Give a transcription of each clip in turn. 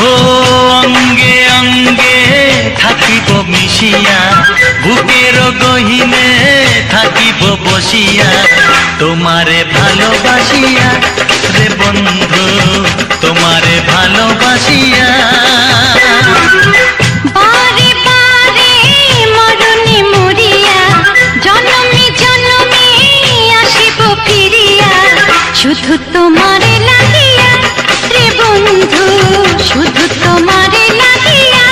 ও অঙ্গে অঙ্গে থাকিব মিশিয়া, বুকের গহিনে থাকিব বসিয়া, তোমারে ভালোবাসিয়া রে বন্ধু, তোমারে ভালোবাসিয়া। বারে বারে মরণে মরিয়া, জনমে জনমে আসিব ফিরিয়া, শুধু তোমারে লাগিয়া রে বন্ধু, শুধু তোমারে লাগিয়া।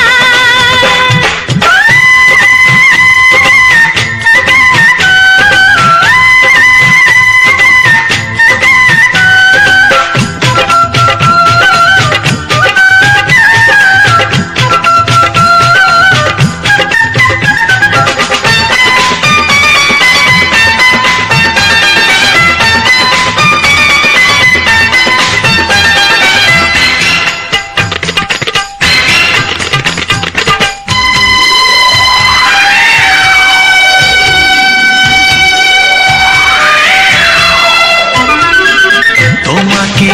তোমাকে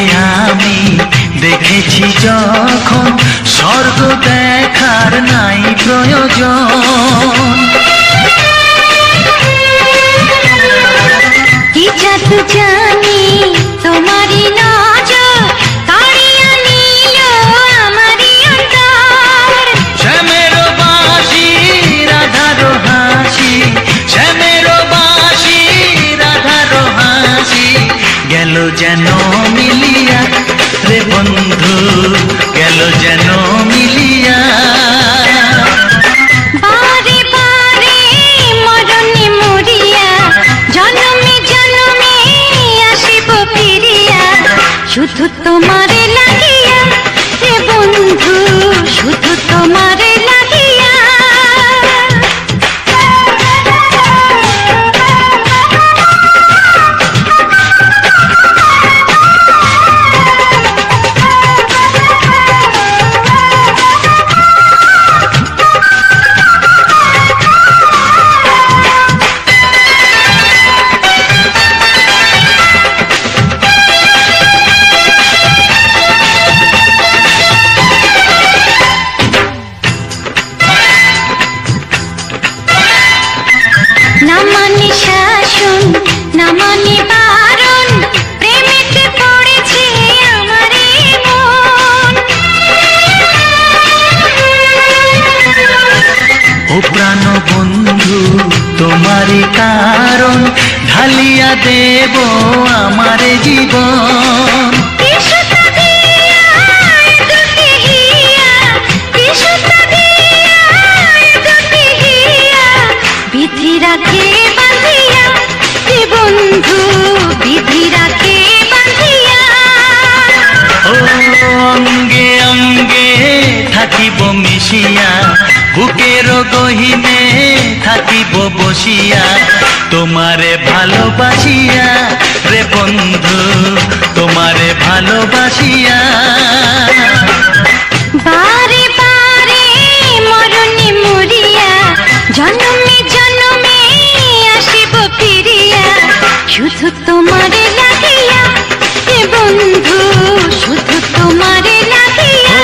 আমি দেখেছি যখন, স্বর্গ দেখার নাই প্রয়োজন। কি জাদু জানি তোমারই নজর, কাড়িয়া নিল আমারই অন্তর। শ্যামের বাঁশি রাধার হাসি, শ্যামের বাঁশি রাধার হাসি, গেল যেন মিলিয়া রে বন্ধু, গেল যেন মিলিয়া। বারে বারে মরণে মরিয়া, জনমে জনমে আসিব ফিরিয়া, শুধু তোমারে লাগিয়া রে বন্ধু, শুধু তোমারে লাগিয়া। না মানে শাসন, না মানে বারণ, প্রেমেতে পড়েছে আমারে মন। ও প্রাণ বন্ধু তোমারই কারণ, ঢালিয়া দেব আমারে জীবন। কিসুতা দিয়া দুটি হিয়া, কিসুতা দিয়া দুটি হিয়া, বিধি রাখে বাঁধিয়া রে বন্ধু, বিধি রাখে বাঁধিয়া। ও অঙ্গে অঙ্গে থাকিব মিশিয়া, বুকের গহিনে থাকিব বসিয়া, তোমারে ভালোবাসিয়া রে বন্ধু, তোমারে ভালোবাসিয়া। বারে বারে মরণে মরিয়া, জনমে জনমে আসিব ফিরিয়া, শুধু তোমারে লাগিয়া রে বন্ধু, শুধু তোমারে লাগিয়া।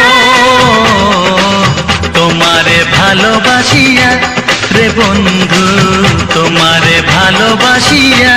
তোমারে ভালোবাসিয়া রে বন্ধু, তোমারে ভালোবাসিয়া।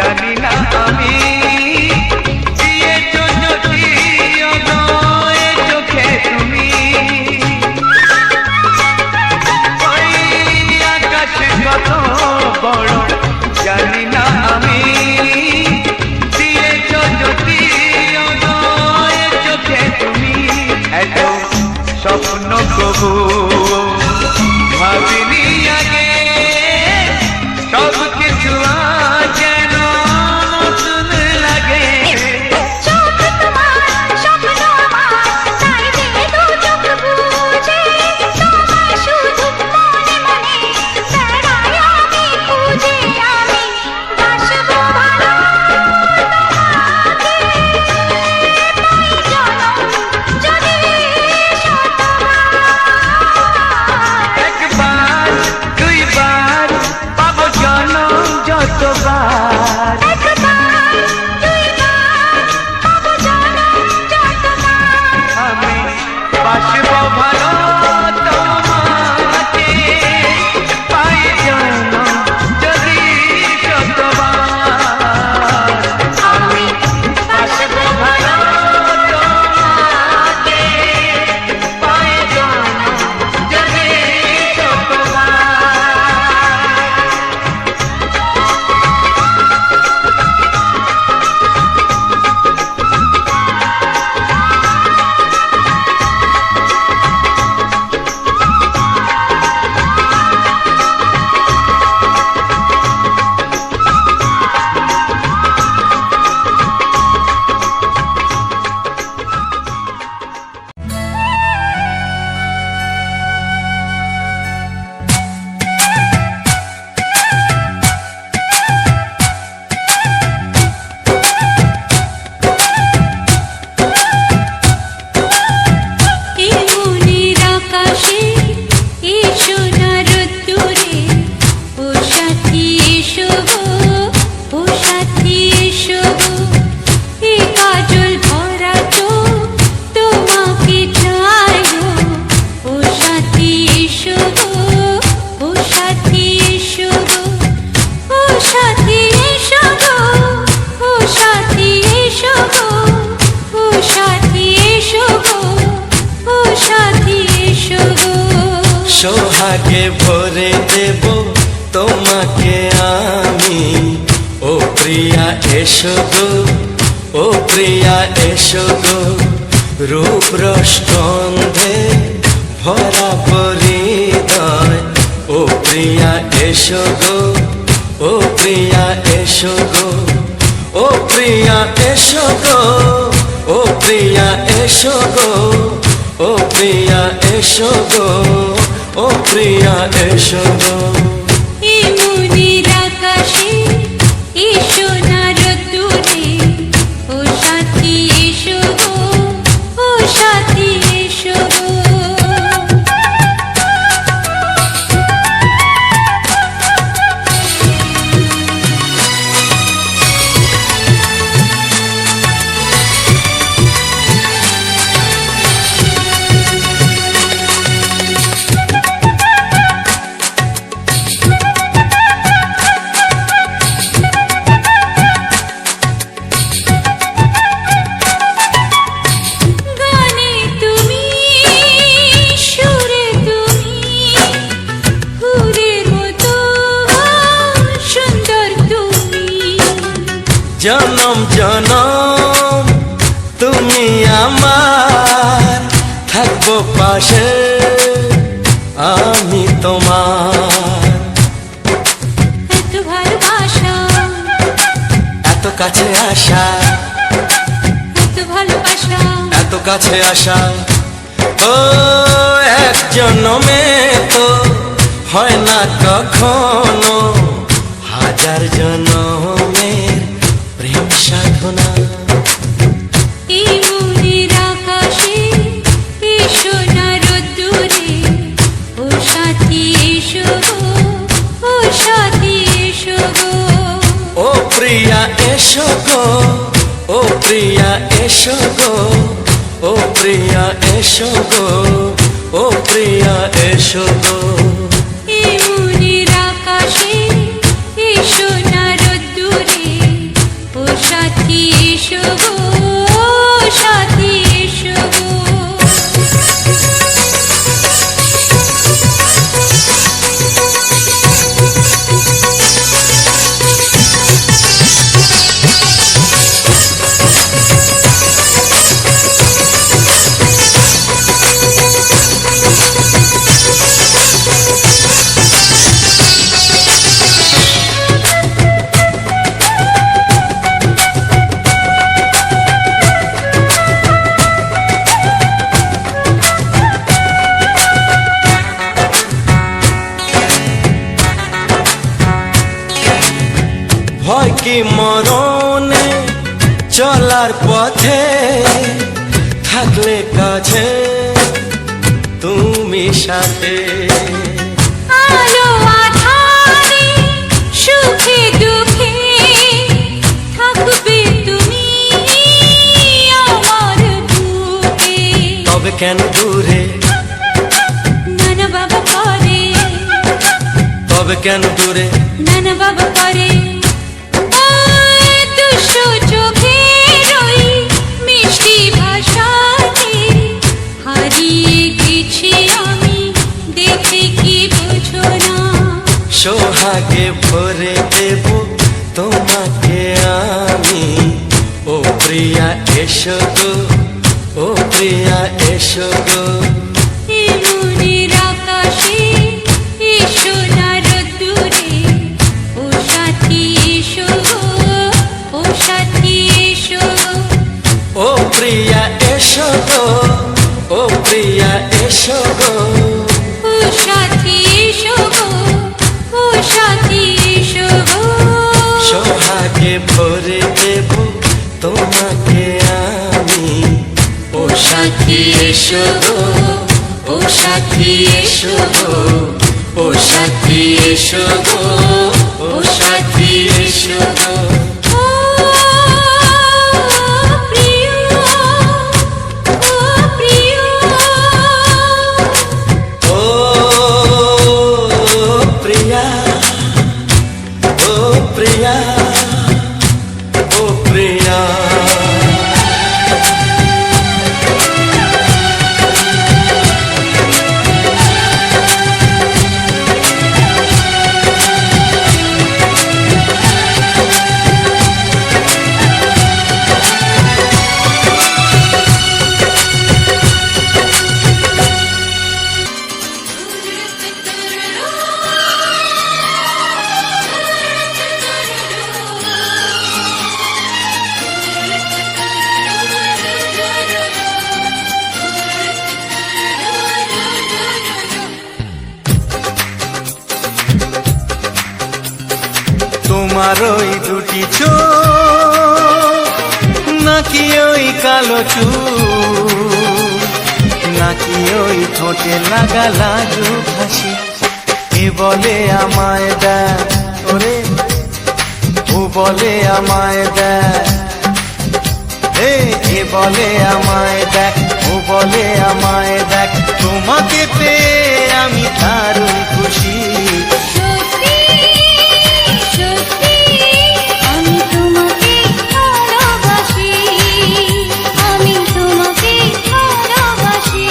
জানি না আমি দিয়েছো যদি অনয়ে চোখে তুমি ওই আকাশ কত বড় জানি না আমি দিয়েছো যদি অনয়ে চোখে তুমি এত স্বপ্ন কবু ভাবিনি আগে সব কিছু যেন নতুন লাগে চোখ তোমার স্বপ্ন আমার তাই যে দু চোখ বুঝে তোমায় শুধু মনে মনে বেড়াই আমি খুঁজে আমি বাসবো ভালো তোমাকে পাই জনম যদি শতবার একবার দুইবার পাবো জনম যতবার একবার দুইবার পাবো জনম যতবার আমি বাসবো ভালো তোমাকে পাই জনম যদি শতবার আমি বাসবো ভালো তোমাকে পাই জনম যদি শতবার এই মনের আকাশে এসো না রোদ্দুরে ও সাথী এসো গো ও সাথী এসো গো এই কাজল ভরা চোখ তোমাকে চাই গো ও সাথী এসো গো ও সাথী এসো গো ও সাথী এসো গো ও সাথী এসো গো ও সাথী এসো গো ও সাথী এসো গো সোহাগে ভরে দেব তোমাকে আমি ও প্রিয়া এসো গো ও প্রিয়া এসো গো রূপ রসগন্ধে ভরা পরিদয় ও প্রিয়া এসো গো ও প্রিয়া এসো গো ও প্রিয়া এসো গো ও প্রিয়া এসো গো ও প্রিয়া এসো গো ও প্রিয়া এসো গো এই মনের আকাশে এসো না রোদ্দুরে ও সাথী এসো গো ও সাথী এসো গো গানে তুমি সুরে তুমি ফুলের মতো সুন্দর তুমি জনম জনম তুমি আমার থাকবো পাশে আমি তোমার এত ভালোবাসা এত কাছে আসা এত ভালোবাসা এত কাছে আসা ও এক জন্মে তো হয় না কখনো হাজার জন্মের প্রেম সাধনা এই মনের আকাশে এসো না রোদ্দুরে ও সাথী এসো গো ও সাথী এসো গো ও প্রিয়া এসো গো ও প্রিয়া এসো গো ও প্রিয়া এসো গো ও প্রিয়া এসো গো এই মনের আকাশে এসো না রোদ্দুরে সাথী এসো গো, সাথী এসো গো। ভয় কি মরণে চলার পথে, থাকলে কাছে তুমি সাথে। আলো আঁধারে সুখে দুঃখে থাকবে তুমি আমার বুকে। তবে কেন দূরে, নানা বাবা করে, তবে কেন দূরে, নানা বাবা করে। দুষ্ট চোখের ওই মিষ্টি ভাষাতে হারিয়ে গেছি আমি, দেখে কি বোঝো না। সোহাগে ভরে দেব তোমাকে আমি, ও প্রিয়া এসো গো, ও প্রিয়া এসো গো। এই মনের আকাশে এসো না রোদ্দুরে, ও সাথী এসো গো, ও সাথী এসো গো। ও প্রিয়া এসো গো, ও প্রিয়া এসো গো। ও সাথী এসো গো, ও সাথী এসো গো। সোহাগে ভরে দেব তোমাকে আমি, ও সাথী এসো গো, ও সাথী এসো গো, ও সাথী এসো গো, ও সাথী এসো গো। ও প্রিয়, ও প্রিয়, ও প্রিয়া, ও প্রিয়া, ও প্রিয়া। তোমার ওই দুটি চোখ, নাকি ওই কালো চুল, নাকি ওই ঠোঁটে লাগা লাজু হাসি, এ বলে আমায় দেয় ওরে, ও বলে আমায় দেয়, এ বলে আমায় দেখ, ও বলে আমায় দেখ, তোমাকে পেয়ে আমি দারুণ খুশি। সত্যি সত্যি আমি তোমাকে ভালোবাসি, আমি তোমাকে ভালোবাসি।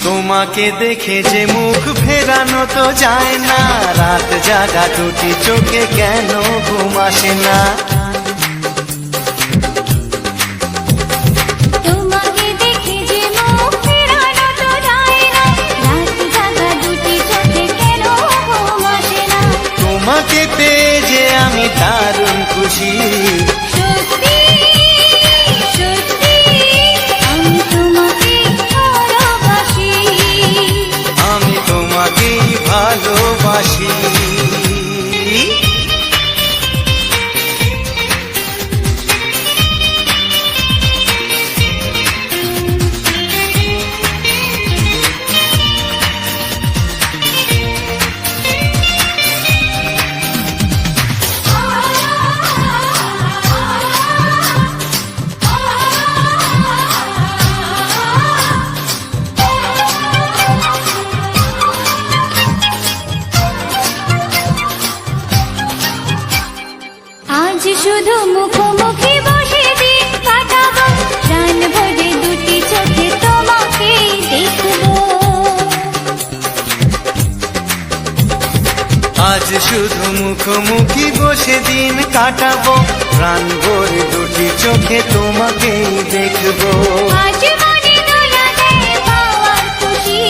তোমাকে দেখে যে মুখ ফেরানো তো যায় না, রাত জাগা দুটি চোখে কেন ঘুম আসে না। তোমাকে দেখে যে মুখ ফেরানো তো যায় না, রাত জাগা দুটি চোখে কেন ঘুম আসে না। তোমাকে পেয়ে যে আমি দারুণ খুশি। সত্যি সত্যি আমি তোমাকে ভালোবাসি, আমি তোমাকেই ভালোবাসি। শুধু মুখোমুখি বসে দিন কাটাবো, প্রাণ ভরে দুটি চোখে তোমাকে দেখবো। আজ শুধু মুখোমুখি বসে দিন কাটাবো, প্রাণ ভরে দুটি চোখে তোমাকেই দেখবো। আজ মনে দোলা দেয় পাওয়ার খুশি,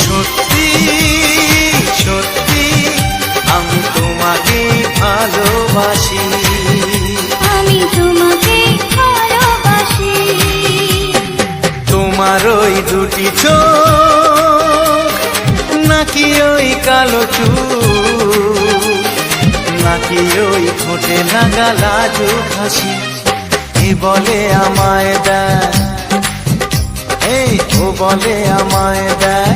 সত্যি সত্যি আমি তোমাকে ভালোবাসি, আমি তোমাকে ভালোবাসি। তোমার ওই দুটি চোখ নাকি ওই কালো চুল, নাকি ওই ঠোঁটে লাগা লাজুক হাসি, এ বলে আমায় দেয়, এই ও বলে আমায় দেয়,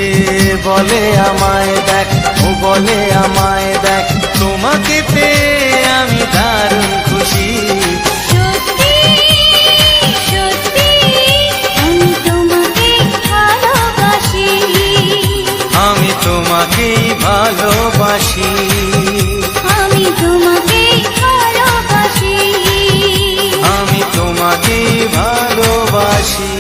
এ বলে আমায় দেখ, ও বলে আমায় দেখ, তোমাকে পেয়ে আমি দারুণ খুশি। সত্যি সত্যি আমি তোমাকে ভালোবাসি, আমি তোমাকেই ভালোবাসি, আমি তোমাকে ভালোবাসি। আমি তোমাকেই ভালোবাসি।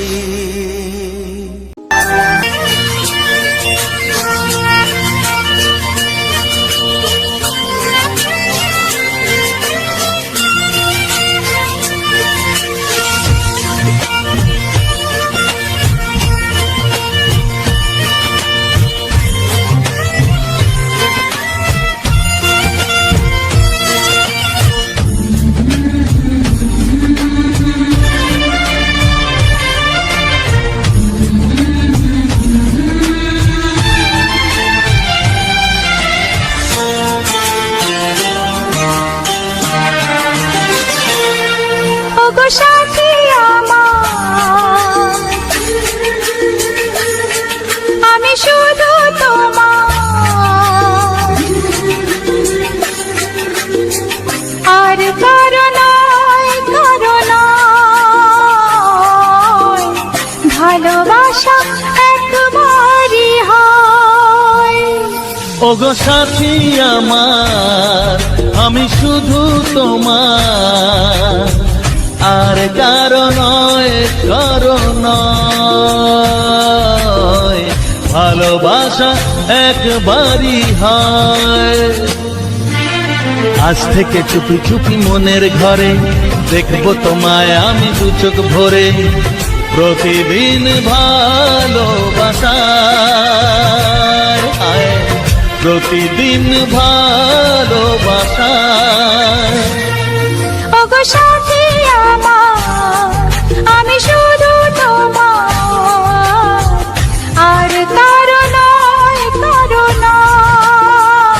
ওগো সাথী আমার, আমি শুধু তোমার, আর কারো নয়, কারো নয়, ভালোবাসা একবারই হয়। ওগো সাথী আমার, আমি শুধু তোমার, আর কারো নয়, কারো নয়, ভালোবাসা একবারই হয়। আজ থেকে চুপি চুপি মনের ঘরে দেখবো তোমায় আমি দু চোখ ভরে, প্রতিদিন ভালোবাসায়, প্রতিদিন ভালোবাসায়। ওগো সাথী আমার, আমি শুধু তোমার, আর কারো নয়, কারো নয়,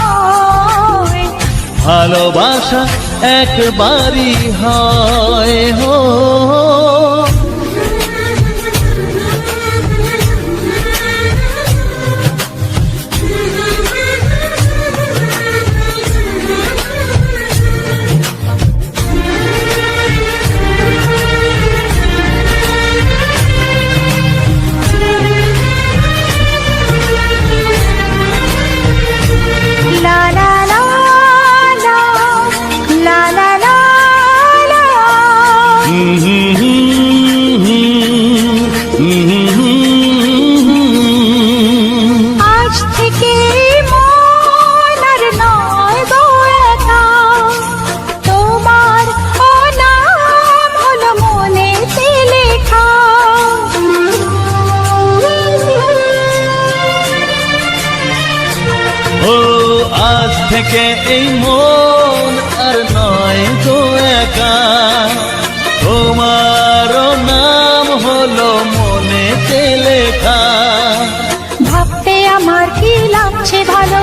ভালোবাসা একবারই হয় হো। লা লা লা লা, লা লা লা লা। আজ থেকে মন আর নয় গো একা, তোমার ও নাম হলো মনেতে লেখা। ও আজ থেকে এই মন আর নয় তো একা, তোমার নাম হলো মনেতে লেখা। ভাবতে আমার কি লাগছে ভালো,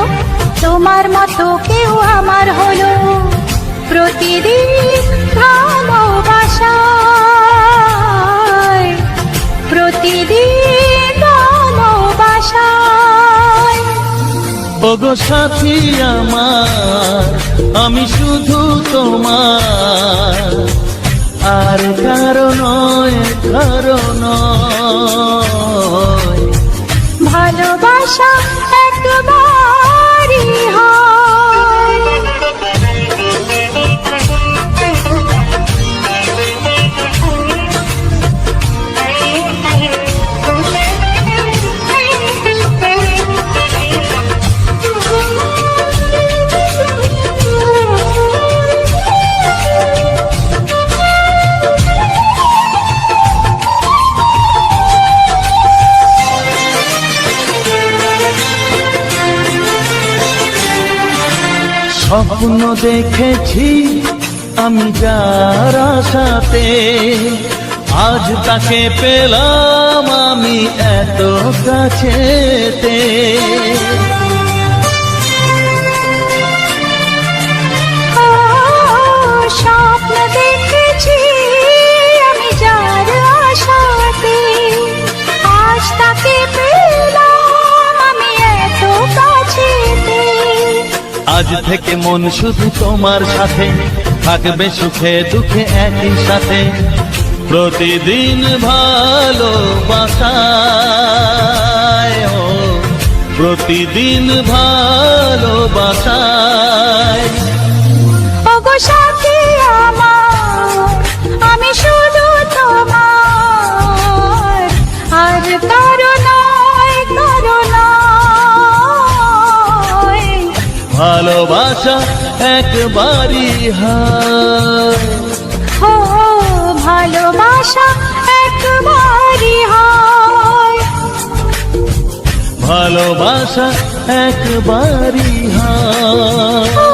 তোমার মতো কেউ আমার হলো, প্রতিদিন ভালোবাসায়, প্রতিদিন ভালোবাসায়। ওগো সাথী আমার, আমি শুধু তোমার, আর কারো নয়, কারো নয়, ভালোবাসা একবারই হয়। স্বপ্ন দেখেছি আমি যার আশাতে, আজ তাকে পেলাম আমি এত কাছেতে। ও স্বপ্ন দেখেছি আমি যার আশাতে, আজ তাকে পেলাম আমি এত কাছেতে। আজ থেকে মন শুধু তোমার সাথে, থাকবে সুখে দুঃখে একই সাথে। প্রতিদিন ভালোবাসায়, ও প্রতিদিন ভালোবাসায়। ওগো সাথী আমার, আমি শুধু তোমার, আর কারো নয়, কারো নয়। ভালোবাসা একবারই হয়, ও ভালোবাসা একবারই হয়। ভালোবাসা একবারই হয়। ও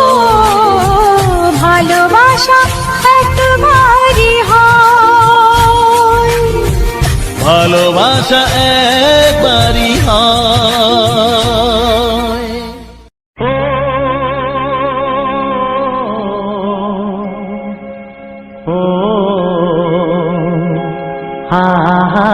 ভালোবাসা একবারই হয়। ভালোবাসা একবারই হয়। ও হা হা।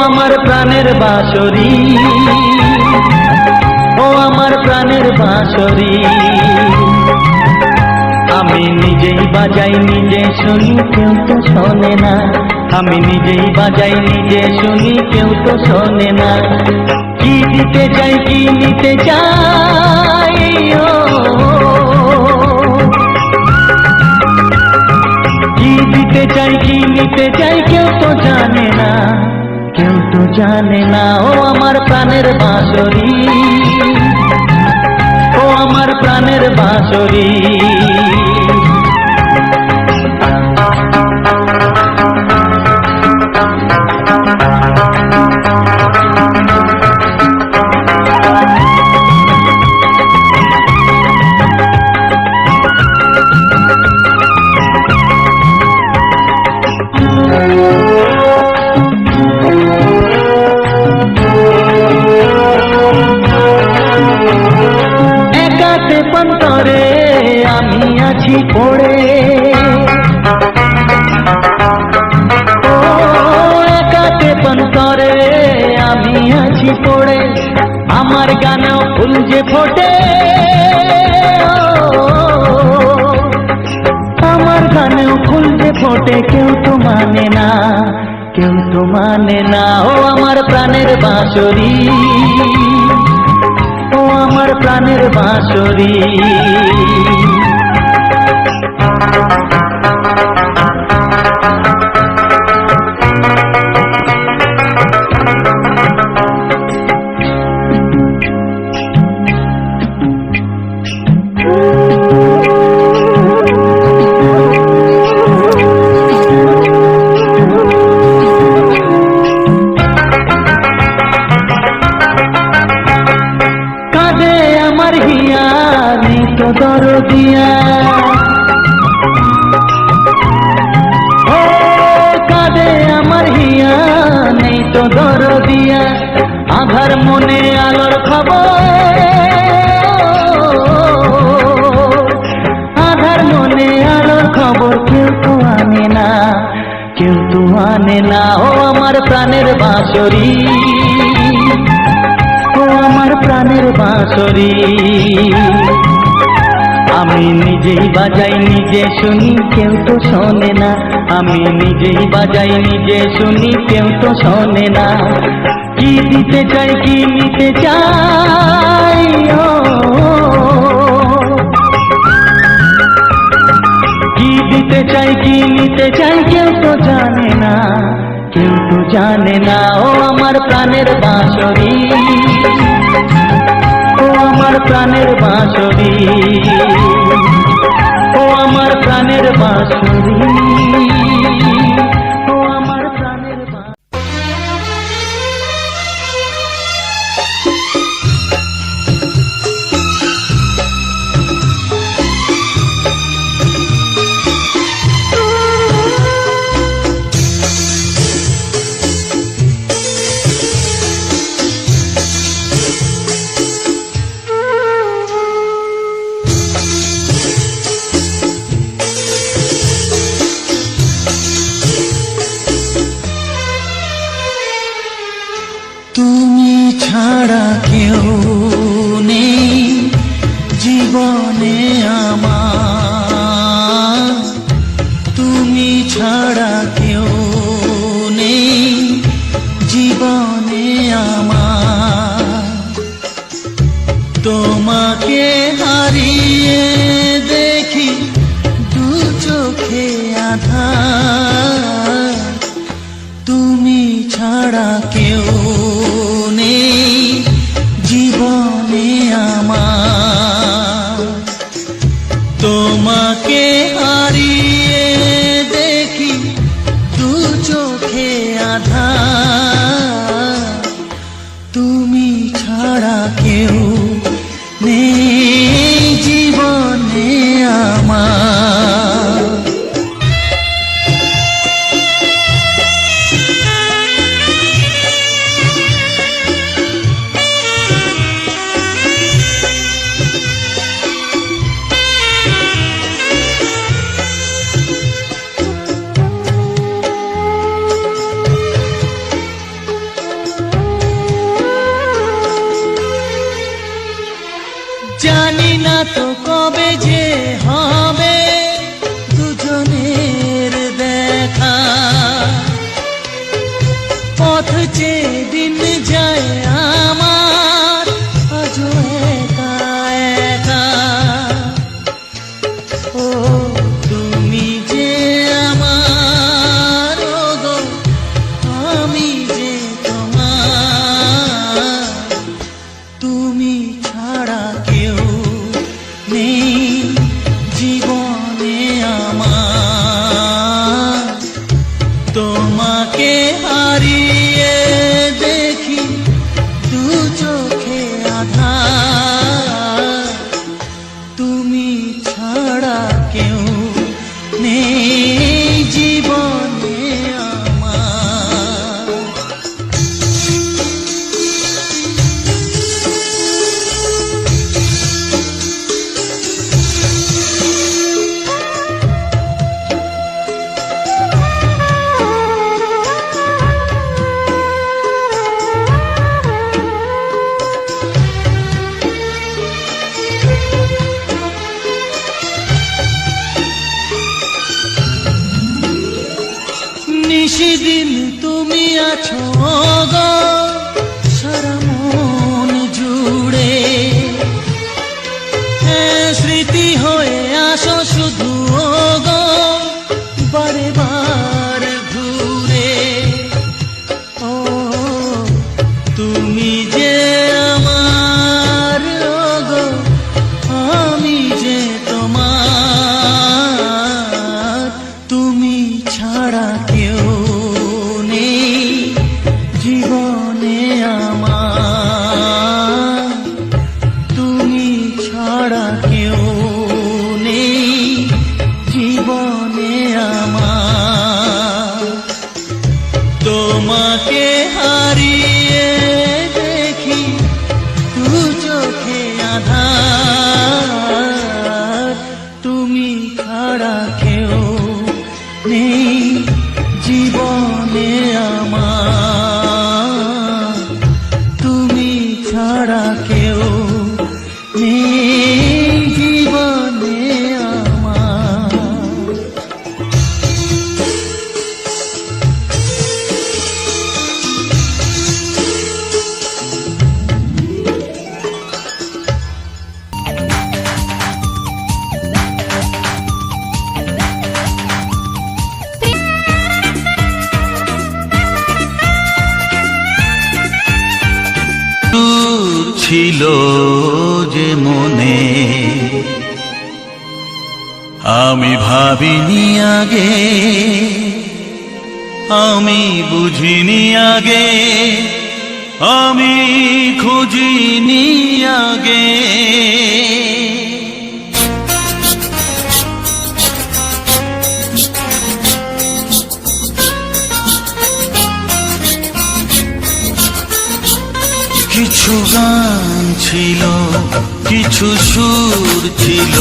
আমার প্রাণের বাঁশরি, ও আমার প্রাণের বাঁশরি। আমি নিজেই বাজাই নিজে শুনি, কেউ তো শোনে না। আমি নিজেই বাজাই নিজে শুনি, কেউ তো শোনে না। কি দিতে চাই কি নিতে চাই, ও কি দিতে চাই কি নিতে চাই, কেউ তো জানে না, কেউ তো জানে না। ও আমার প্রাণের বাঁশরি, ও আমার প্রাণের বাঁশরি। একাতে পন্তরে আমি আছি পড়ে, ও একাতে পন্তরে আমি আছি পড়ে। আমার গানেও ফুল যে ফোটে, আমার গানেও ফুল যে ফোটে, কেউ তো মানে না, কেউ তো মানে না। ও আমার প্রাণের বাঁশরি, ও আমার প্রাণের বাঁশরি। কাঁদে আমার হিয়া নেই তো দরদিয়া, ও কাঁদে আমার হিয়া নেই তো দরদিয়া। আধার মনে আলোর খবর, আধার মনে আলোর খবর, কেউ তো আনে না, কেউ তো আনে না। ও আমার প্রাণের বাঁশরি, ও আমার প্রাণের বাঁশরি। আমি নিজেই বাজাই নিজে শুনি, কেউ তো শোনে না। আমি নিজেই বাজাই নিজে শুনি, কেউ তো শোনে না। কি দিতে চাই কি নিতে চাই, ও কি দিতে চাই কি নিতে চাই, কেউ তো জানে না, কেউ তো জানে না। ও আমার প্রাণের বাঁশরি, ও আমার আমার প্রাণের বাঁশরি, ও আমার প্রাণের বাঁশরি, ও আমার প্রাণের বাঁশরি। তুমি ছাড়া কেউ নেই জীবনে আমার, তুমি ছাড়া কেউ নেই জীবনে আমার। তোমাকে হারিয়ে দেখি দু চোখে আঁধার, তুমি ছাড়া কেউ নেই জীবনে আমার। তোমাকে হারিয়ে দেখি দু চোখে আঁধার, তুমি ছাড়া কেউ নেই জীবনে আমার। জানি না তো কবে যে হবে দুজনের দেখা, পথ চেয়ে দিন যায় আমার আজও একা একা। ও তুমি যে আমার, ও গো আমি যে তোমার, তুমি ছাড়া কেউ নেই জীবনে আমার। তোমাকে হারিয়ে দেখি দু চোখে আঁধার, তুমি ছাড়া কেউ নেই জীবনে আমার। নিশিদিন তুমি আছো গো সারা মন জুড়ে, হ্যাঁ স্মৃতি হয়ে আসো শুধু গো বারে বার ঘুরে। ও তুমি যে আমার, ও গো আমি যে তোমার, তুমি ছাড়া কেউ নেই জীবনে আমার। তুমি ছাড়া কেউ নেই জীবনে আমার। তোমাকে হারিয়ে দেখি দু চোখে আঁধার, তুমি ছাড়া কেউ নেই জীবনে আমার। তুমি ছাড়া কেউ নেই জীবনে আমার। ছিল যে মনে আমি ভাবিনি আগে আমি বুঝিনি আগে আমি খুঁজিনি আগে কিছু গান ছিল কিছু সুর ছিল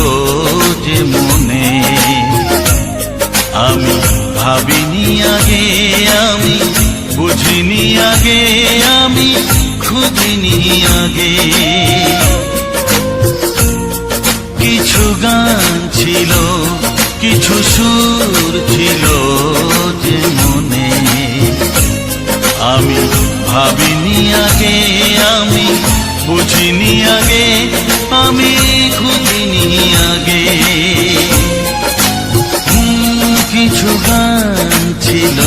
যে মনে আমি ভাবিনি আগে আমি বুঝিনি আগে আমি খুঁজিনি আগে কিছু গান ছিল কিছু সুর ছিল যে মনে আমি ভাবিনি আগে আমি বুঝিনি আগে আমি খুঁজিনি আগে কিছু গান ছিল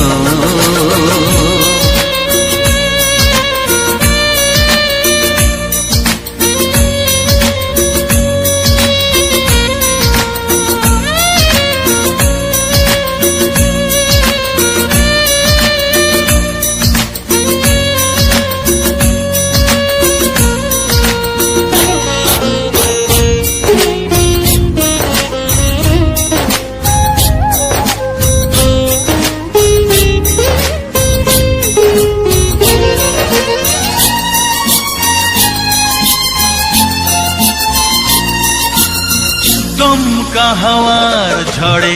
দমকা হাওয়ার ঝড়ে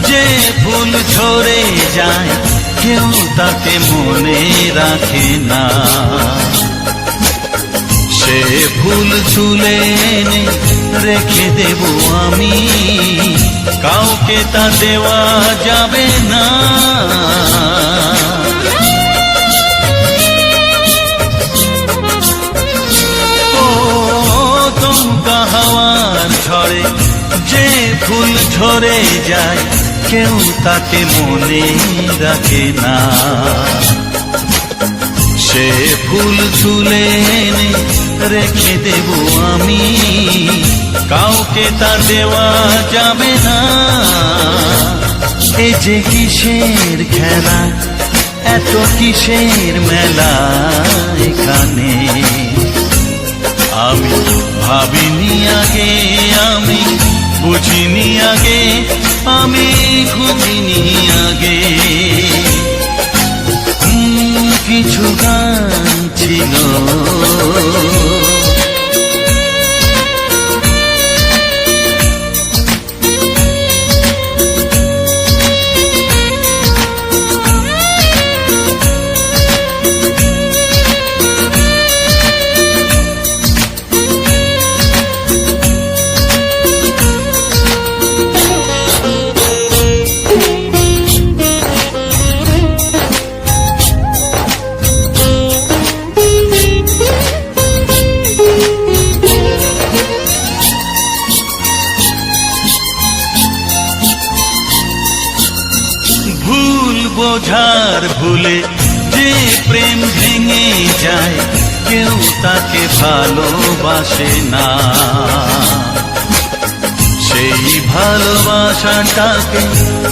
যে ফুল ঝরে যায় কেউ তাকে মনে রাখে না সে ফুল তুলে এনে রেখে দেব আমি কাউকে তা দেওয়া যাবে না ও দমকা হাওয়ার ঝড়ে যে ফুল ঝরে যায় কেউ তাকে মনে রাখে না সে ফুল তুলে এনে রেখে দেব আমি কাউকে তা দেওয়া যাবে না এ যে কিসের খেলা এত কিসের মেলা এখানে আমি ভাবিনি আগে আমি বুঝিনি আগে আমি খুঁজিনি আগে কিছু গান ছিল বোঝার ভুলে যে প্রেম ভেঙে যায় কেউ তাকে ভালোবাসে না সেই ভালোবাসাটাকে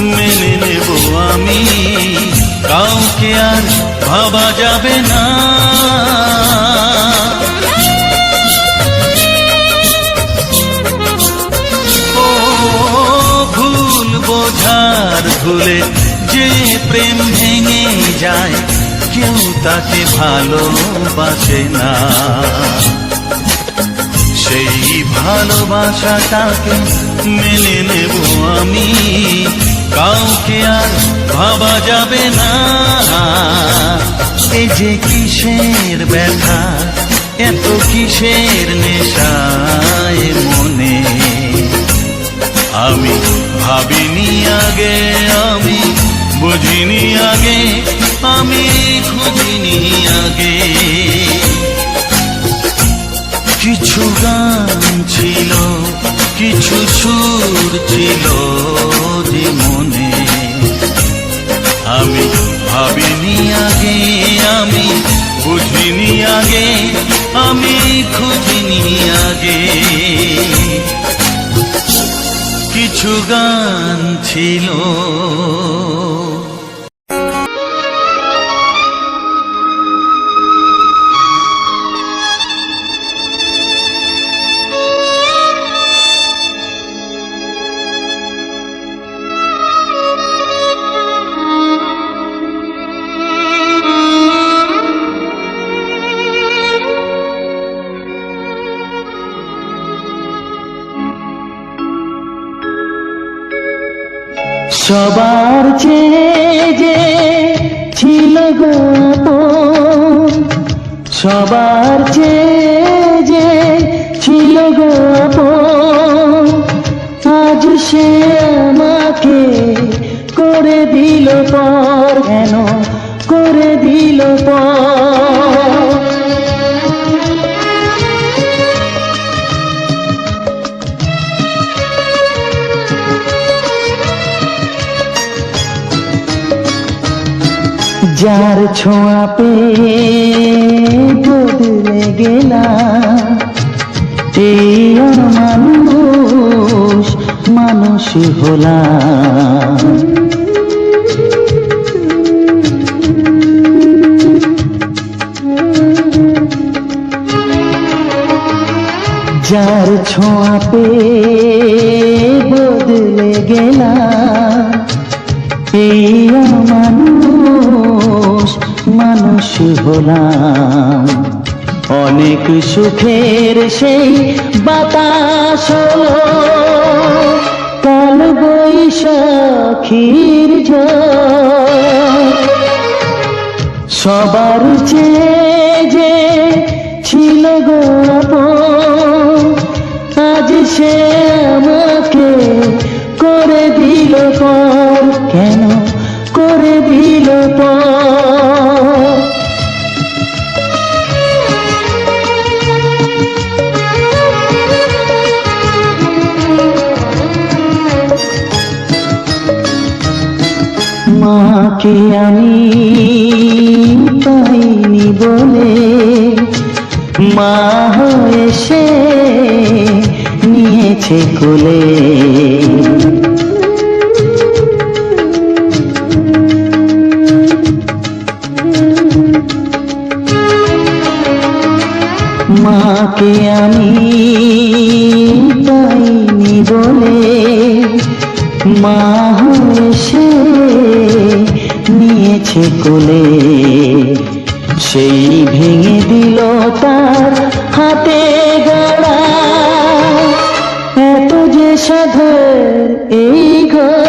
মেনে নেব আমি কাউকে আর ভাবা যাবে না ও ভুল বোঝার ভুলে যে প্রেম ভেঙে যায় কেউ তাকে ভালোবাসে না সেই ভালোবাসাটাকে মেনে নেব আমি কাউকে আর ভাবা যাবে না এই যে কিসের ব্যথা এত কিসের নেশায় মনে আমি ভাবিনি আগে আমি বুঝিনি আগে আমি খুঁজিনি আগে কিছু গান ছিল কিছু সুর ছিল যে মনে আমি ভাবিনি আগে আমি বুঝিনি আগে, আমি খুঁজিনি আগে, কিছু গান ছিল। সবার চেয়ে যে ছিল গো আপন, সবার চেয়ে যে ছিল গো আপন, আজ সে আমাকে করে দিল পর, কেন করে দিল পর। যার ছোঁয়া পেয়ে বদলে গেলাম, এই মানুষ মানুষ হলাম। যার ছোঁয়া পেয়ে বদলে গেলাম, এই মানুষ মানুষ হলাম। অনেক সুখের সেই বাতাস হলো, কাল বৈশাখীর ঝড়। সবার চেয়ে যে ছিল গো আপন, আজ সে আমাকে করে দিল পর, কেন করে দিল পর। মাকে আমি পাইনি বলে, মা হয়ে সে নিয়েছে কোলে। মাকে আমি পাইনি বলে, মা হয়ে সে নিয়েছে কোলে। সেই ভেঙে দিল তার হাতে গড়া, এত যে সাধের এই ঘর।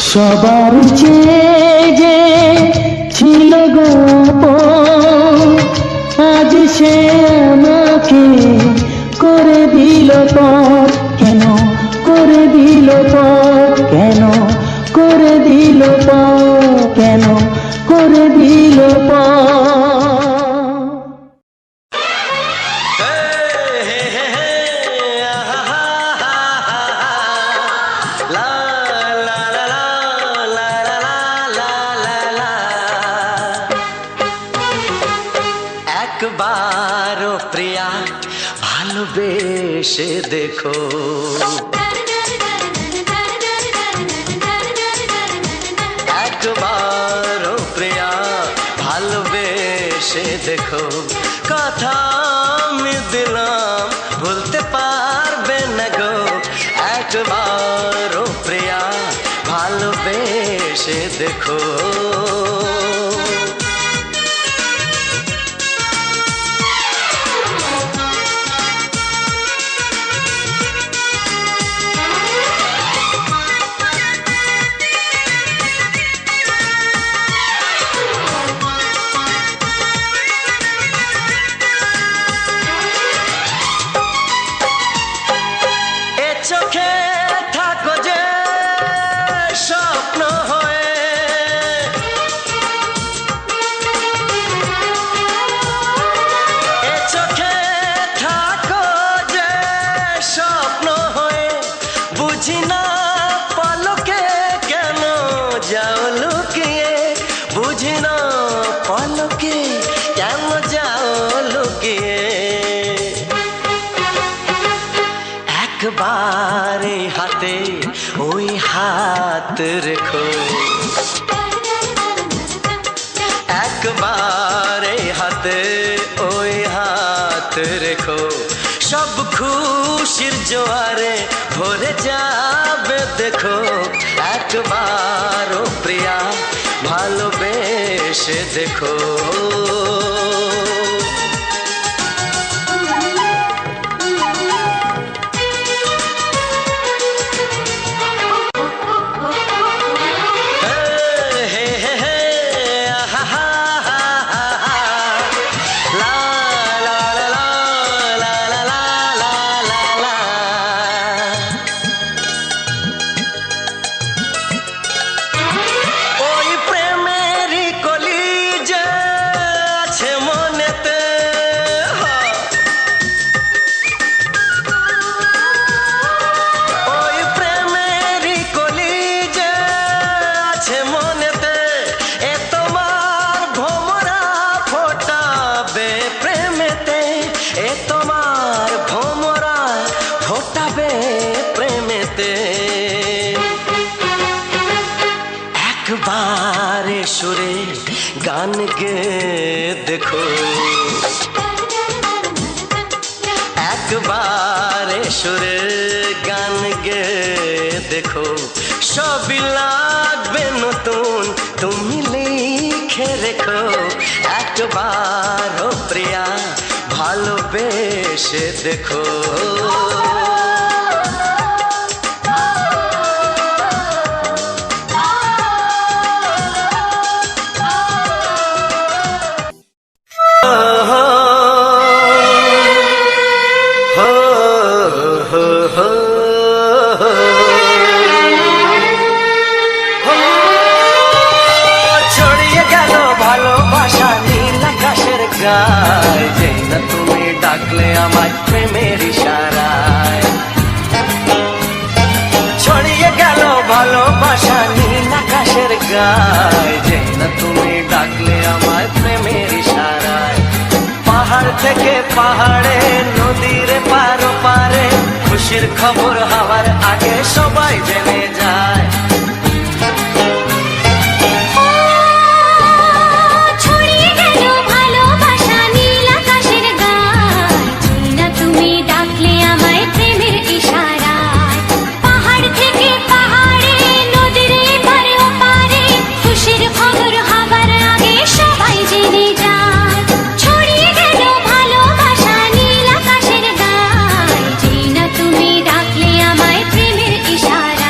সবার চেয়ে যে ছিল গো আপন, আজ সে আমাকে করে দিল পর, কেন করে দিল পর, কেন করে দিল পর, কেন করে দিল পর। একবারও প্রিয়া ভালোবেসে দেখো, একবারও প্রিয়া ভালোবেসে দেখো। কথা আমি দিলাম ভুলতে পারবে না গো, একবারও প্রিয়া ভালোবেসে দেখো। চোখে থাকো যে স্বপ্ন হয়ে, একবার এই হাতে ওই হাত রেখো, একবার এই হাতে ওই হাত রেখো, সব খুশির জোয়ারে ভরে যাবে দেখো। একবার ও প্রিয়া ভালোবেসে দেখো। একবারে সুরে গান গে দেখো, একবারে সুরে গান গে দেখো, সবই লাগবে নতুন তুমি লিখে রেখো। একবার ও প্রিয়া ভালোবেসে দেখো। ছড়িয়ে গেল ভালোবাসা নীল আকাশের গায়, যেই না তুমি ডাকলে আমায় প্রেমের ইশারায়। ছড়িয়ে গেল ভালোবাসা নীল আকাশের গায়, যেই না তুমি ডাকলে আমায় প্রেমের ইশারায়। পাহাড় থেকে পাহাড়ে নদীর পারো পারে খুশির খবর হওয়ার আগে সবাই জেনে যায়। ছড়িয়ে গেল ভালোবাসা নীল আকাশের গায়, যেই না তুমি ডাকলে আমায় প্রেমের ইশারায়। পাহাড় থেকে পাহাড়ে নদীর এপারে ওপারে খুশির খবর হবার আগে সবাই জেনে যায়। ছড়িয়ে গেল ভালোবাসা নীল আকাশের গায়, যেই না তুমি ডাকলে আমায় প্রেমের ইশারায়।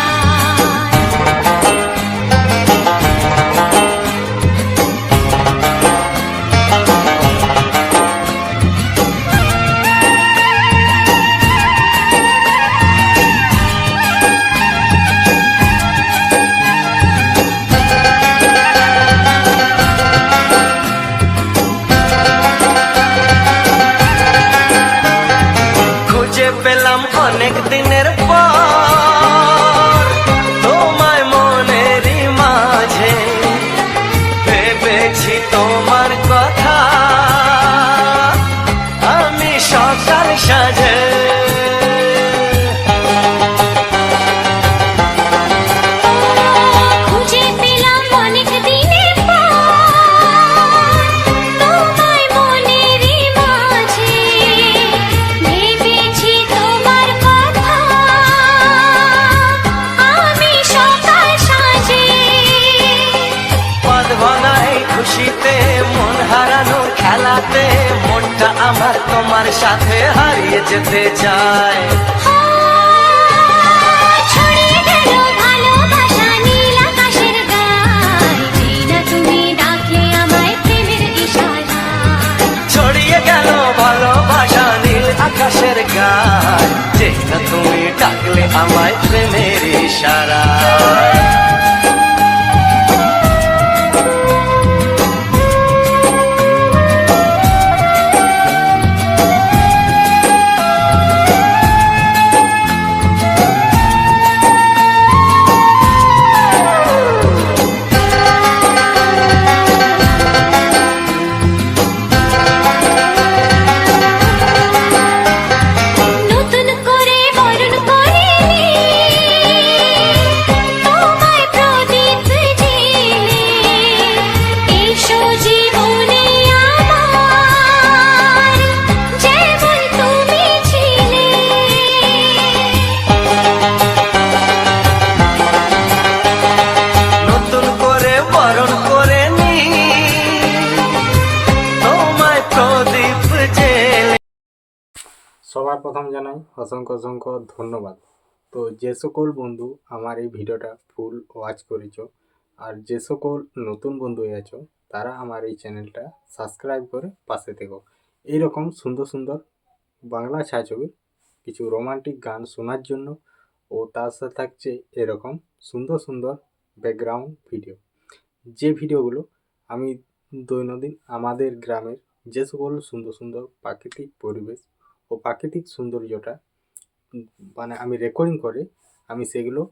খুঁজে পেলাম অনেক দিনের পর তোমায় মনেরই মাঝে, ভেবেছি তোমার কথা আমি সকাল সাজে। খুঁজে পেলাম অনেক দিনের পর তোমায় মনেরই মাঝে, ভেবেছি তোমার কথা আমি সকাল সাজে। পদ ভনাই খুশিতে মন হারানোর খেলাতে মনটা আমার তোমার সাথে হারিয়ে যেতে চায়। ছড়িয়ে গেল ভালোবাসা নীল আকাশের গায়, যেই না তুমি ডাকলে আমায় প্রেমের ইশারায়। ছড়িয়ে গেল ভালোবাসা নীল আকাশের গায়, যেই না তুমি ডাকলে আমায় প্রেমের ইশারায়। নতুন করে বরণ সবার প্রথম জানাই অসংখ্য অসংখ্য ধন্যবাদ। তো যে সকল বন্ধু আমার এই ভিডিওটা ফুল ওয়াচ করেছো আর যে সকল নতুন বন্ধু আছো তারা আমার এই চ্যানেলটা সাবস্ক্রাইব করে পাশে থেকো। এইরকম সুন্দর সুন্দর বাংলা ছায়াছবির কিছু রোমান্টিক গান শোনার জন্য ও তার সাথে থাকছে এরকম সুন্দর সুন্দর ব্যাকগ্রাউন্ড ভিডিও, যে ভিডিওগুলো আমি দৈনন্দিন আমাদের গ্রামের যে সকল সুন্দর সুন্দর প্রাকৃতিক পরিবেশ ও প্রাকৃতিক সৌন্দর্যটা মানে আমি রেকর্ডিং করে আমি সেগুলো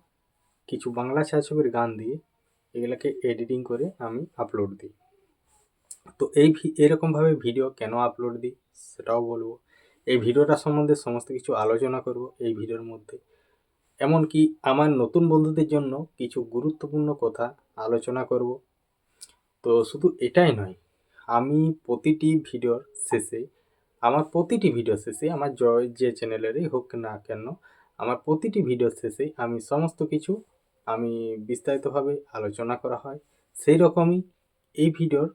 কিছু বাংলা ছায়াছবির গান দিয়ে এগুলোকে এডিটিং করে আমি আপলোড দিই। তো এরকমভাবে ভিডিও কেন আপলোড দিই সেটাও বলবো। এই ভিডিওটা সম্বন্ধে সমস্ত কিছু আলোচনা করব এই ভিডিওর মধ্যে। এমনকি আমার নতুন বন্ধুদের জন্য কিছু গুরুত্বপূর্ণ কথা আলোচনা করব। তো শুধু এটাই নয়, আমি প্রতিটি ভিডিওর শেষে আমার যে চ্যানেলেরই হোক না কেন, আমার প্রতিটি ভিডিওর শেষে আমি সমস্ত কিছু আমি বিস্তারিতভাবে আলোচনা করা হয়। সেই রকমই এই ভিডিওর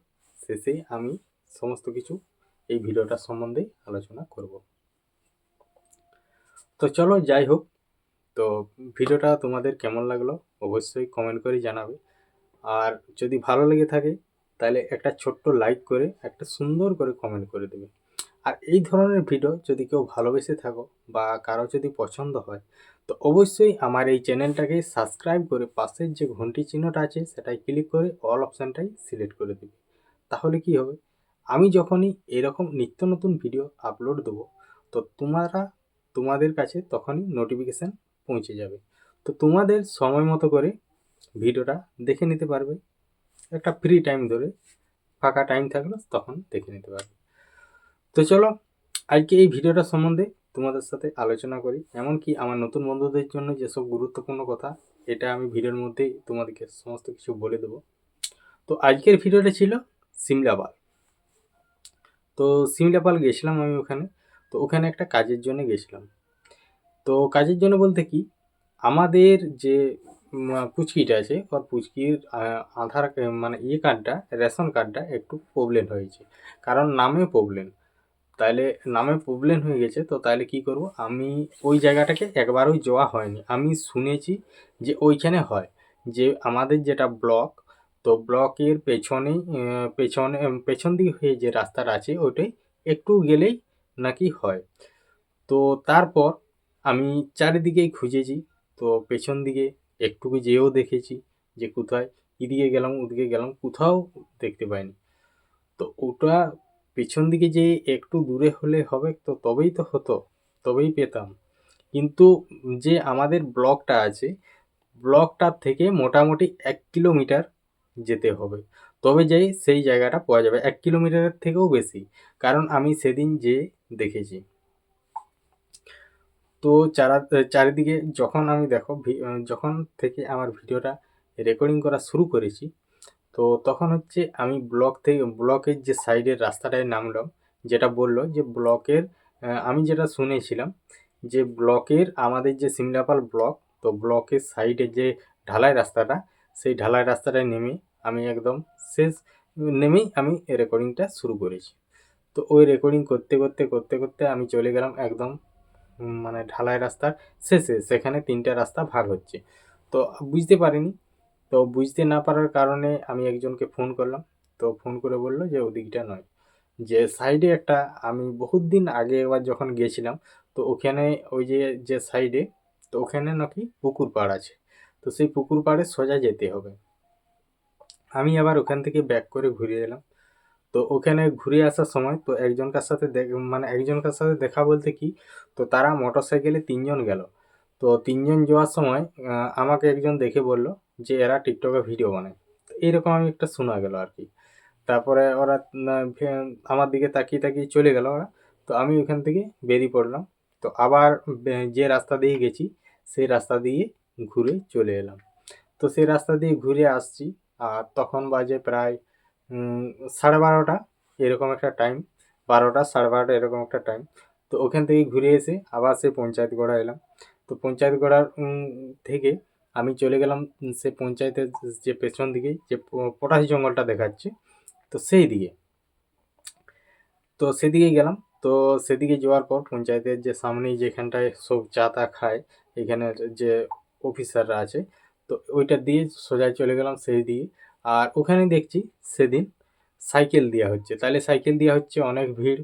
শেষে আমি সমস্ত কিছু এই ভিডিওটার সম্বন্ধে আলোচনা করব। তো চলো যাই হোক, তো ভিডিওটা তোমাদের কেমন লাগলো অবশ্যই কমেন্ট করে জানাবে। আর যদি ভালো লেগে থাকে তাহলে একটা ছোট্ট লাইক করে একটা সুন্দর করে কমেন্ট করে দেবে। আর এই ধরনের ভিডিও যদি কেউ ভালোবেসে থাকো বা কারো যদি পছন্দ হয় তো অবশ্যই আমার এই চ্যানেলটাকে সাবস্ক্রাইব করে পাশের যে ঘন্টি চিহ্নটা আছে সেটাই ক্লিক করে অল অপশানটাই সিলেক্ট করে দেবে। তাহলে কি হবে, আমি যখনই এরকম নিত্য নতুন ভিডিও আপলোড দেবো তো তোমাদের কাছে তখনই নোটিফিকেশান পৌঁছে যাবে। তো তোমাদের সময় মতো করে ভিডিওটা দেখে নিতে পারবে। একটা ফ্রি টাইম ধরে ফাঁকা টাইম থাকলে তখন দেখে নিতে পারবে। তো চলো আজকে এই ভিডিওটা সম্বন্ধে তোমাদের সাথে আলোচনা করি, এমনকি আমার নতুন বন্ধুদের জন্য যেসব গুরুত্বপূর্ণ কথা এটা আমি ভিডিওর মধ্যেই তোমাদেরকে সমস্ত কিছু বলে দেবো। তো আজকের ভিডিওটা ছিল সিমলাপাল। তো সিমলাপাল গেছিলাম আমি ওখানে। তো ওখানে একটা কাজের জন্য গেছিলাম। তো কাজের জন্য বলতে কি, আমাদের যে পুচকিটা আছে ওর পুচকির আধার মানে কার্ডটা রেশন কার্ডটা একটু প্রবলেম হয়েছে, কারণ নামে প্রবলেম। তাহলে নামে প্রবলেম হয়ে গেছে, তো তাহলে কি করব, আমি ওই জায়গাটাকে একবারও যাওয়া হয়নি। আমি শুনেছি যে ওইখানে হয়, যে আমাদের যেটা ব্লক, তো ব্লকের পেছন দিকে হয়ে যে রাস্তাটা আছে ওইটাই একটু গেলেই নাকি হয়। তো তারপর আমি চারিদিকেই খুঁজেছি, তো পেছন দিকে একটু যেয়েও দেখেছি যে কোথায়, এদিকে গেলাম ওদিকে গেলাম, কোথাও দেখতে পাইনি। তো ওটা পেছন দিকে যে একটু দূরে হলে হবে, তো তবেই তো হতো, তবেই পেতাম। কিন্তু যে আমাদের ব্লকটা আছে, ব্লকটার থেকে মোটামুটি 1 কিলোমিটার যেতে হবে, তবে যেই সেই জায়গাটা পাওয়া যাবে। 1 কিলোমিটারের থেকেও বেশি, কারণ আমি সেদিন যে দেখেছি। তো চারিদিকে যখন আমি যখন থেকে আমার ভিডিওটা রেকর্ডিং করা শুরু করেছি, তো তখন হচ্ছে আমি ব্লকের যে সাইডের রাস্তাটায় নামলাম, যেটা বললো যে ব্লকের আমি যেটা শুনেছিলাম যে ব্লকের আমাদের যে সিমলাপাল ব্লক, তো ব্লকের সাইডে যে ঢালাই রাস্তাটা, সেই ঢালাই রাস্তাটায় নেমে আমি একদম শেষ নেমেই আমি রেকর্ডিংটা শুরু করেছি। তো ওই রেকর্ডিং করতে করতে করতে করতে আমি চলে গেলাম একদম মানে ঢালাই রাস্তার শেষে, সেখানে 3টে রাস্তা ভাগ হচ্ছে। তো বুঝতে পারিনি, তো বুঝতে না পারার কারণে আমি একজনকে ফোন করলাম। তো ফোন করে বলল যে ওদিকটা নয়, যে সাইডে একটা, আমি বহুত দিন আগে একবার যখন গিয়েছিলাম তো ওখানে ওই যে সাইডে, তো ওখানে নাকি পুকুর পাড় আছে, তো সেই পুকুর পাড়ে সোজা যেতে হবে। আমি আবার ওখান থেকে ব্যাক করে ঘুরে এলাম। তো ওখানে ঘুরে আসার সময় তো একজনকার সাথে দেখা বলতে কি, তো তারা মোটর সাইকেলে 3জন গেল। তো 3জন যাওয়ার সময় আমাকে একজন দেখে বলল যে এরা টিকটকে ভিডিও বানায়। তো এইরকম আমি একটা শোনা গেল আর কি। তারপরে ওরা আমার দিকে তাকিয়ে তাকিয়ে চলে গেল ওরা। তো আমি ওখান থেকে বেরিয়ে পড়লাম। তো আবার যে রাস্তা দিয়ে গেছি সেই রাস্তা দিয়ে ঘুরে চলে এলাম। তো সেই রাস্তা দিয়ে ঘুরে আসছি, আর তখন বাজে প্রায় 12:30 এরকম একটা টাইম, 12টা 12:30 এরকম একটা টাইম। তো ওখান থেকে ঘুরে এসে আবার সেই পঞ্চায়েত গড়া এলাম। তো পঞ্চায়েত গড়ার থেকে আমি চলে গেলাম সে পঞ্চায়েতের যে পেছন দিকে যে পটাশ জঙ্গলটা দেখাচ্ছে, তো সেই দিকে, তো সেদিকে গেলাম। তো সেদিকে যাওয়ার পর পঞ্চায়েতের যে সামনেই যেখানটায় সব চা টা খায়, এখানের যে অফিসাররা আছে, তো ওইটা দিয়ে সোজা চলে গেলাম সেই দিকে। আর ওখানে দেখছি সেদিন সাইকেল দেওয়া হচ্ছে, তাহলে সাইকেল দেওয়া হচ্ছে, অনেক ভিড়।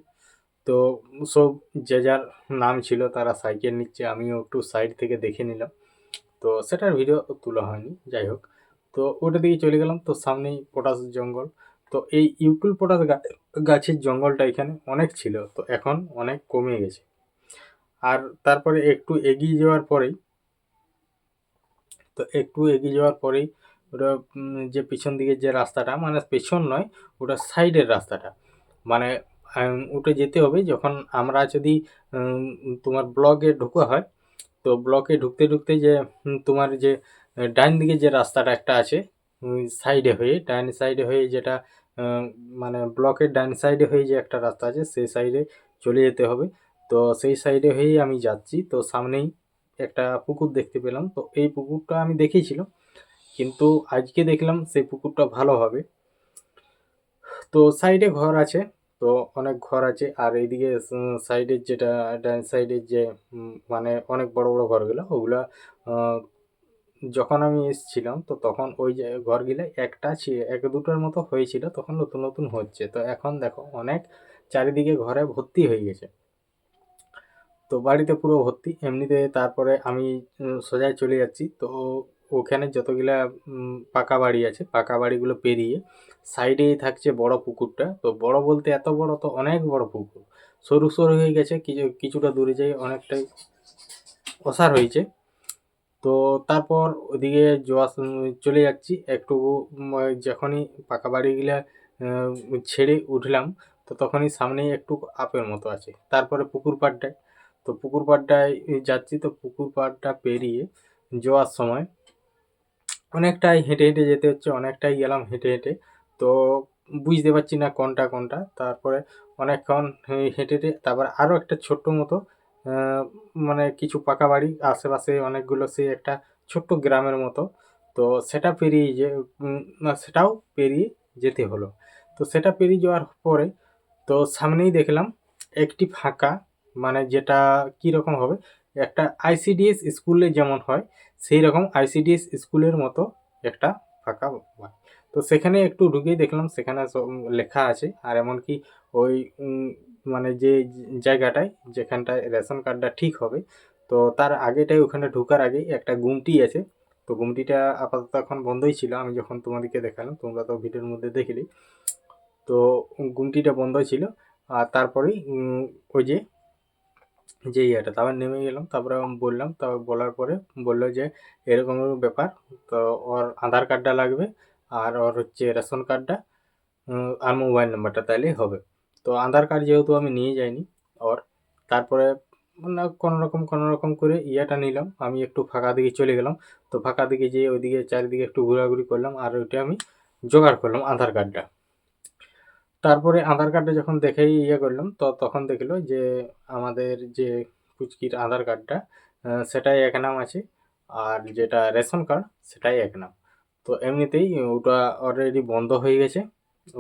তো সব যে যার নাম ছিল তারা সাইকেল নিচ্ছে, আমিও একটু সাইড থেকে দেখে নিলাম। তো সেটার ভিডিও তোলা হয়নি, যাই হোক। তো ওটা দিকে চলে গেলাম, তো সামনেই পটাশ জঙ্গল। তো এই ইউকুল পটাশ গাছের জঙ্গলটা এখানে অনেক ছিল, তো এখন অনেক কমে গেছে। আর তারপরে একটু এগিয়ে যাওয়ার পরেই, ওটা যে পিছন দিকে যে রাস্তাটা, মানে পেছন নয়, ওটা সাইডের রাস্তাটা, মানে ওটা যেতে হবে যখন আমরা যদি তোমার ব্লকে ঢোকা হয়। তো ব্লকে ঢুকতে ঢুকতে যে তোমার যে ডান দিকে যে রাস্তাটা একটা আছে, সাইডে হয়ে, ডান সাইডে হয়ে, যেটা মানে ব্লকের ডান সাইডে হয়ে যে একটা রাস্তা আছে, সেই সাইডে চলে যেতে হবে। তো সেই সাইডে হয়েই আমি যাচ্ছি, তো সামনেই একটা পুকুর দেখতে পেলাম। তো এই পুকুরটা আমি দেখেছিলাম, কিন্তু আজকে দেখলাম সেই পুকুরটা ভালো হবে। তো সাইডে ঘর আছে, তো অনেক ঘর আছে। আর এইদিকে সাইডের যেটা ডান সাইডের যে মানে অনেক বড় বড় ঘরগুলো, ওগুলা আহ, যখন আমি এসেছিলাম তো তখন ওই যে ঘরগুলো একটা এক দুটোর মতো হয়েছিল, তখন নতুন নতুন হচ্ছে। তো এখন দেখো অনেক চারিদিকে ঘরে ভর্তি হয়ে গেছে, তো বাড়িতে পুরো ভর্তি এমনিতে। তারপরে আমি সোজাই চলে যাচ্ছি, তো ওখানে যতগুলা পাকা বাড়ি আছে, পাকা বাড়িগুলো পেরিয়ে সাইডেই থাকছে বড় পুকুরটা। তো বড় বলতে এত বড়, তো অনেক বড় পুকুর, সরু সরু হয়ে গেছে, কিছুটা দূরে যাই অনেকটাই অসার হয়েছে। তো তারপর ওদিকে চলে যাচ্ছি একটু, যখনই পাকা বাড়িগুলা ছেড়ে উঠলাম, তো তখনই সামনেই একটু আপের মতো আছে, তারপরে পুকুর পাড়টায়। তো পুকুর পাড়টায় যাচ্ছি, তো পুকুর পাড়টা পেরিয়ে যাওয়ার সময় অনেকটাই হেঁটে হেঁটে যেতে হচ্ছে, অনেকটাই গেলাম হেঁটে হেঁটে। তো বুঝতে পারছি না কোনটা কোনটা। তারপরে অনেকক্ষণ হেঁটে হেঁটে তারপর আরও একটা ছোট্ট মতো আহ, মানে কিছু পাকা বাড়ি আশেপাশে অনেকগুলো, সেই একটা ছোট্ট গ্রামের মতো। তো সেটা পেরিয়ে না, সেটাও পেরিয়ে যেতে হলো। তো সেটা পেরিয়ে যাওয়ার পরে তো সামনেই দেখলাম একটি ফাঁকা, মানে যেটা কীরকম হবে, একটা আইসিডিএস স্কুলে যেমন হয় সেই রকম আইসিডিএস স্কুলের মতো একটা ফাঁকা মাঠ। তো সেখানে একটু ঢুকেই দেখলাম সেখানে সব লেখা আছে। আর এমনকি ওই মানে যে জায়গাটায় যেখানটায় রেশন কার্ডটা ঠিক হবে, তো তার আগেটাই, ওখানে ঢোকার আগেই একটা গুমটি আছে। তো গুমটিটা আপাতত এখন বন্ধই ছিল, আমি যখন তোমাদেরকে দেখালাম, তোমরা তো ভিডিওর মধ্যে দেখলে। তো গুমটিটা বন্ধ ছিল। আর তারপরেই ওই যে ইয়েটা, তারপর নেমে গেলাম, তারপরে আমি বললাম, তারপর বলার পরে বললো যে এরকম এরকম ব্যাপার। তো ওর আধার কার্ডটা লাগবে, আর ওর হচ্ছে রেশন কার্ডটা, আর মোবাইল নাম্বারটা, তাইলেই হবে। তো আধার কার্ড যেহেতু আমি নিয়ে যাইনি ওর, তারপরে মানে কোনো রকম করে ইয়েটা নিলাম, আমি একটু ফাঁকা দিকে চলে গেলাম। তো ফাঁকা দিকে যেয়ে ওইদিকে চারিদিকে একটু ঘোরাঘুরি করলাম, আর ওইটা আমি জোগাড় করলাম আধার কার্ডটা। তারপরে আধার কার্ডে যখন দেখেই ইয়ে করলাম, তো তখন দেখলো যে আমাদের যে পুচকির আধার কার্ডটা, সেটাই এক নাম আছে, আর যেটা রেশন কার্ড সেটাই এক নাম। তো এমনিতেই ওটা অলরেডি বন্ধ হয়ে গেছে,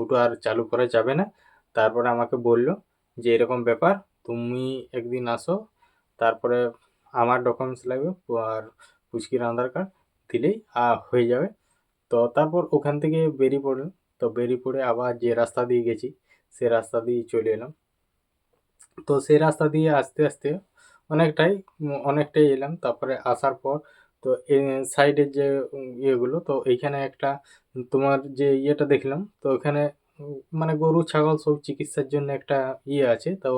ওটা আর চালু করা যাবে না। তারপরে আমাকে বললো যে এরকম ব্যাপার, তুমি একদিন আসো, তারপরে আমার ডকুমেন্টস লাগবে, আর পুচকির আধার কার্ড দিলেই হয়ে যাবে। তো তারপর ওখান থেকে বেরিয়ে পড়লাম। তো বেরিয়ে পড়ে আবার যে রাস্তা দিয়ে গেছি সে রাস্তা দিয়ে চলে এলাম। তো সেই রাস্তা দিয়ে আস্তে আস্তে অনেকটাই এলাম। তারপরে আসার পর তো সাইডের যে ইয়েগুলো, তো এইখানে একটা তোমার যে ইয়েটা দেখলাম, তো ওখানে মানে গরু ছাগল সব চিকিৎসার জন্য একটা ইয়ে আছে। তো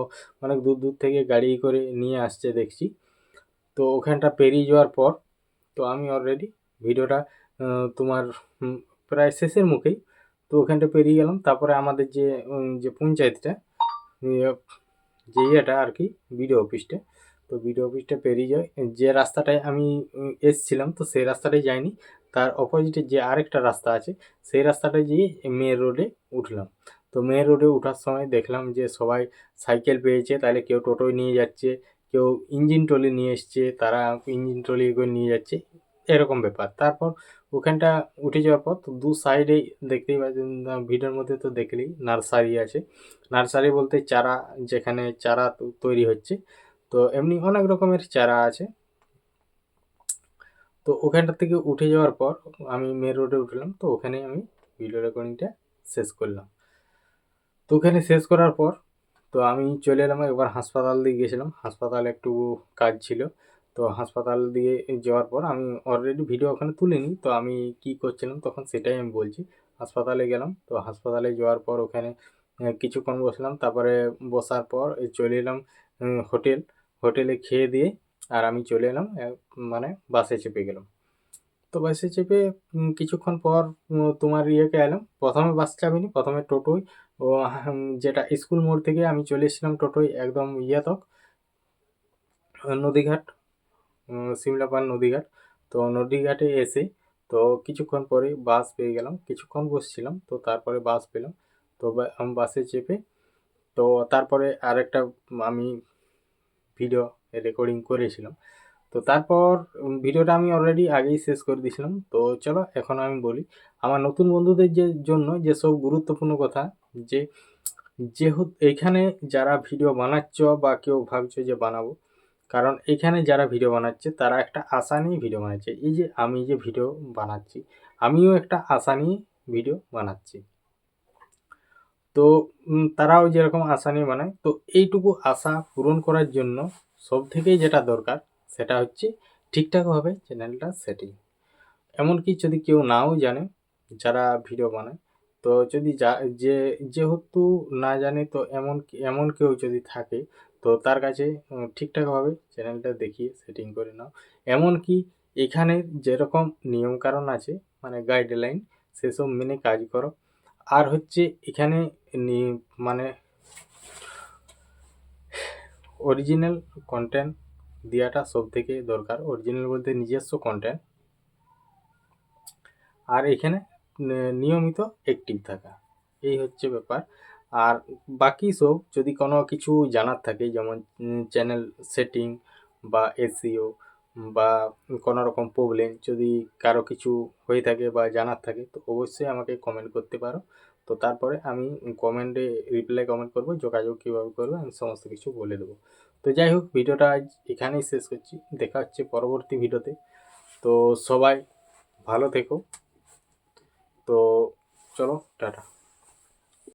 অনেক দূর দূর থেকে গাড়ি করে নিয়ে আসছে দেখছি। তো ওখানটা পেরিয়ে যাওয়ার পর তো আমি অলরেডি ভিডিওটা তোমার প্রায় শেষের মুখেই। তো ওখানটা পেরিয়ে গেলাম, তারপরে আমাদের যে পঞ্চায়েতটা, ইয়ে, যে ইয়েটা আর কি, বিডিও অফিসটা। তো বিডিও অফিসটা পেরিয়ে যায় যে রাস্তাটায় আমি এসছিলাম, তো সেই রাস্তাটায় যাইনি, তার অপোজিটে যে আরেকটা রাস্তা আছে, সেই রাস্তাটায় গিয়ে মেন রোডে উঠলাম। তো মেন রোডে ওঠার সময় দেখলাম যে সবাই সাইকেল পেয়েছে, তাহলে কেউ টোটোয় নিয়ে যাচ্ছে, কেউ ইঞ্জিন ট্রলি নিয়ে এসছে, তারা ইঞ্জিন ট্রলি করে নিয়ে যাচ্ছে, এরকম ব্যাপার। তারপর ওখানটা উঠে যাওয়ার পর তো দু সাইডে দেখতেই পাচ্ছেন, ভিডিওর মধ্যে তো দেখলেই নার্সারি আছে। নার্সারি বলতে চারা, যেখানে চারা তৈরি হচ্ছে, তো এমনি অনেক রকমের চারা আছে। তো ওখানটা থেকে উঠে যাওয়ার পর আমি মেন রোডে উঠলাম, তো ওখানে আমি ভিডিও রেকর্ডিংটা শেষ করলাম। তো ওখানে শেষ করার পর তো আমি চলে এলাম, একবার হাসপাতাল দিয়ে গেছিলাম, হাসপাতালে একটু কাজ ছিল। তো হাসপাতাল দিয়ে যাওয়ার পর আমি অলরেডি ভিডিও ওখানে তুলিনি, তো আমি কি করছিলাম তখন সেটাই আমি বলছি। হাসপাতালে গেলাম, তো হাসপাতালে যাওয়ার পর ওখানে কিছুক্ষণ বসলাম, তারপরে বসার পর চলে এলাম হোটেলে খেয়ে দিয়ে আর আমি চলে এলাম মানে বাসে চেপে গেলাম। তো বাসে চেপে কিছুক্ষণ পর তোমার ইয়েকে এলাম। প্রথমে বাস চাপিনি, প্রথমে টোটোয় ও যেটা স্কুল মোড় থেকে আমি চলে এসেছিলাম টোটোয় একদম তক নদীঘাট, সিমলাপাল নদীঘাট। তো নদীঘাটে এসে তো কিছুক্ষণ পরে বাস পেয়ে গেলাম, কিছুক্ষণ বসছিলাম, তো তারপরে বাস পেলাম। তো আমি বাসে চেপে তো তারপরে আরেকটা আমি ভিডিও রেকর্ডিং করেছিলাম। তো তারপর ভিডিওটা আমি অলরেডি আগেই শেষ করে দিয়েছিলাম। তো চলো এখন আমি বলি আমার নতুন বন্ধুদের জন্য যেসব গুরুত্বপূর্ণ কথা, যে যেহেতু এইখানে যারা ভিডিও বানাচ্ছ বা কেউ ভাবছো যে বানাবো, কারণ এখানে যারা ভিডিও বানাচ্ছে তারা একটা আশা নিয়ে ভিডিও বানাচ্ছে। এই যে আমি যে ভিডিও বানাচ্ছি, আমিও একটা আশা নিয়ে ভিডিও বানাচ্ছি। তো তারাও যেরকম আশা নিয়ে বানায়, তো এইটুকু আশা পূরণ করার জন্য সব থেকেই যেটা দরকার সেটা হচ্ছে ঠিকঠাকভাবে চ্যানেলটা সেটিং। এমনকি যদি কেউ নাও জানে যারা ভিডিও বানায়, তো যদি যেহেতু না জানে, তো এমন কেউ যদি থাকে তো তার কাছে ঠিকঠাকভাবে চ্যানেলটা দেখিয়ে সেটিং করে নাও। এমনকি এখানে যেরকম নিয়মকানুন আছে মানে গাইডলাইন, সেসব মেনে কাজ করো। আর হচ্ছে এখানে মানে অরিজিনাল কন্টেন্ট দেওয়াটা সব থেকে দরকার। অরিজিনাল বলতে নিজস্ব কন্টেন্ট। আর এখানে নিয়মিত অ্যাক্টিভ থাকা, এই হচ্ছে ব্যাপার। আর বাকি সব যদি কোনো কিছু জানার থাকে, যেমন চ্যানেল সেটিং বা এসইও বা কোনো রকম প্রবলেম যদি কারো কিছু হয়ে থাকে বা জানার থাকে, তো অবশ্যই আমাকে কমেন্ট করতে পারো। তো তারপরে আমি কমেন্টে কমেন্ট করবো, যোগাযোগ কীভাবে করবো আমি সমস্ত কিছু বলে দেবো। তো যাই হোক, ভিডিওটা আজ এখানেই শেষ করছি, দেখা হচ্ছে পরবর্তী ভিডিওতে। তো সবাই ভালো থেকো। তো চলো টাটা।